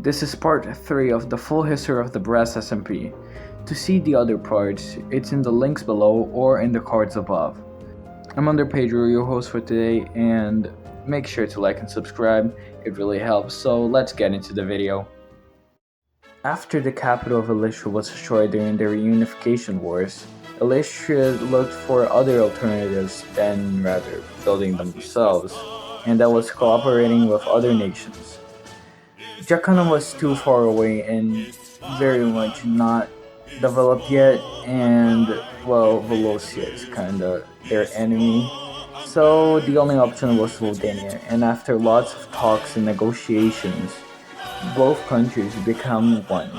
This is part 3 of the full history of the Brass SMP. To see the other parts, it's in the links below or in the cards above. I'm Under Pedro, your host for today, and make sure to like and subscribe, it really helps, so let's get into the video. After the capital of Illyria was destroyed during the reunification wars, Illyria looked for other alternatives than rather building them themselves, and that was cooperating with other nations. Jacana was too far away and very much not developed yet, and well, Velocia is kinda their enemy. So the only option was Slovenia, and after lots of talks and negotiations, both countries become one,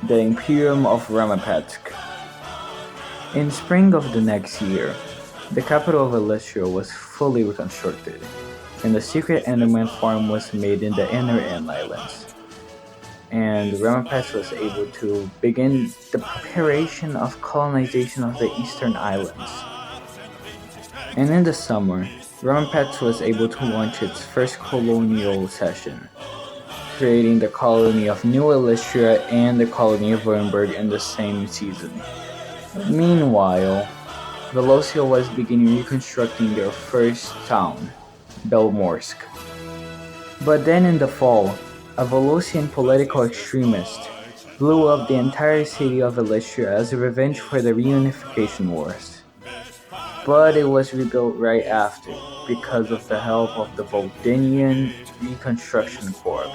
the Imperium of Ramepetsk. In spring of the next year, the capital of Illyria was fully reconstructed, and a secret Enderman farm was made in the inner End Islands. And Ramepetsk was able to begin the preparation of colonization of the eastern islands. And in the summer, Ramepetsk was able to launch its first colonial session, creating the colony of New Illyria and the colony of Wurmberg in the same season. Meanwhile, Velocia was beginning reconstructing their first town, Belmorsk. But then in the fall, a Velocian political extremist blew up the entire city of Illyria as a revenge for the reunification wars. But it was rebuilt right after, because of the help of the Valdinian Reconstruction Corps.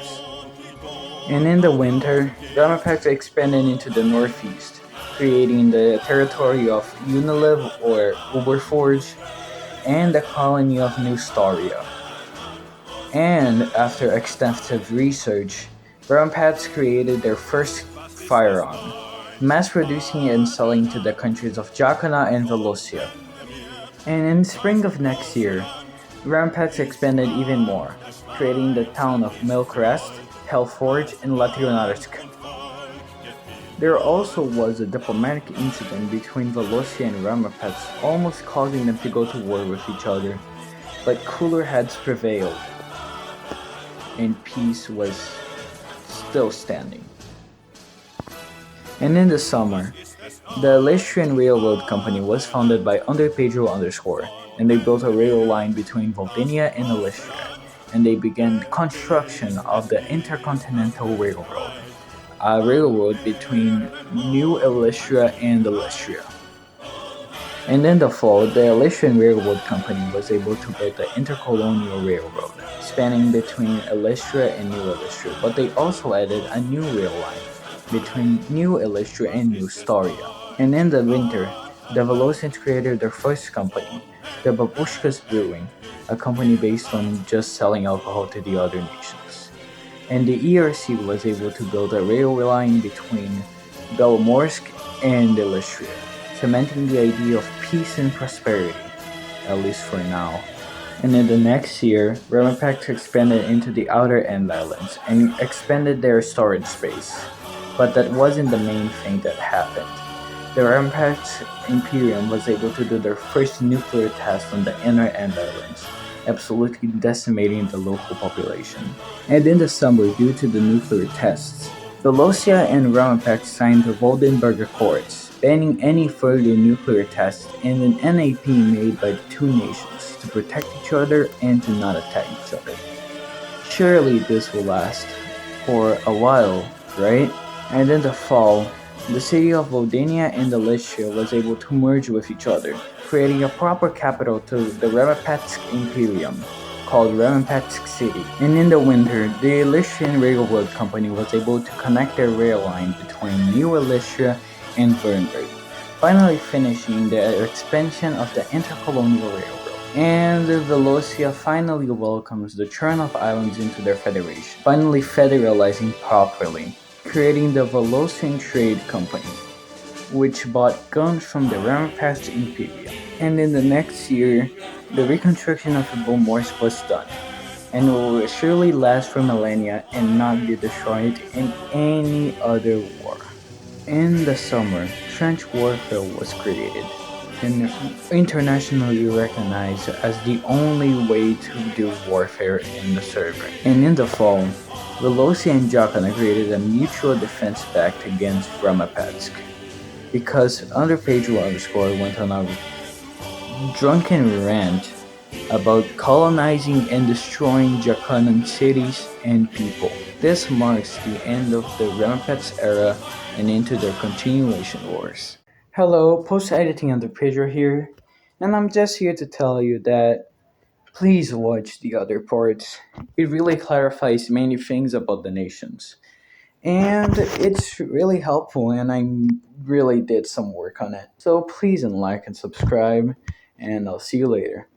And in the winter, Ramepetsk expanded into the northeast, creating the territory of Unilev or Uberforge and the colony of New Staria. And after extensive research, Ramepetsk created their first firearm, mass producing it and selling to the countries of Jacana and Velocia. And in spring of next year, Ramepetsk expanded even more, creating the town of Milkrest, Hellforge, and Latrionarsk. There also was a diplomatic incident between Velocia and Ramepetsk, almost causing them to go to war with each other, but cooler heads prevailed, and peace was still standing. And in the summer, the Illyrian Railroad Company was founded by Under Pedro _, and they built a rail line between Voldinia and Illyria, and they began the construction of the Intercontinental Railroad, a railroad between New Illyria and Illyria. And in the fall, the Illyrian Railroad Company was able to build the Intercolonial Railroad, spanning between Illyria and New Illyria, but they also added a new rail line between New Illyria and New Staria. And in the winter, the Velocians created their first company, the Babushkas Brewing, a company based on just selling alcohol to the other nations. And the ERC was able to build a railway line between Belmorsk and Illyria, cementing the idea of peace and prosperity, at least for now. And in the next year, Ramepetsk expanded into the outer End Islands and expanded their storage space. But that wasn't the main thing that happened. The Ramepetsk Imperium was able to do their first nuclear test on the inner End Islands, absolutely decimating the local population. And in the summer, due to the nuclear tests, Velocia and Ramepetsk signed the Voldenberg Accords, banning any further nuclear tests and an NAP made by the two nations to protect each other and to not attack each other. Surely this will last for a while, right? And in the fall, the city of Voldinia and Illyria was able to merge with each other, creating a proper capital to the Ramepetsk Imperium, called Ramepetsk City. And in the winter, the Illyrian Railroad Company was able to connect their rail line between New Illyria and Wurmberg, finally finishing the expansion of the Intercolonial Railroad. And Velocia finally welcomes the Chernoff Islands into their federation, finally federalizing properly, creating the Velocian Trade Company, which bought guns from the Ramepetsk Imperium. And in the next year, the reconstruction of Belmorsk was done, and will surely last for millennia and not be destroyed in any other war. In the summer, trench warfare was created, and internationally recognized as the only way to do warfare in the server. And in the fall, Veloci and Jakan created a mutual defense pact against Ramepetsk because underpage__ went on a drunken rant about colonizing and destroying Jacqueline cities and people. This marks the end of the Ramepetsk era and into their continuation wars. Hello, post editing underpager here, and I'm just here to tell you that please watch the other parts. It really clarifies many things about the nations. And it's really helpful, and I really did some work on it. So please like and subscribe, and I'll see you later.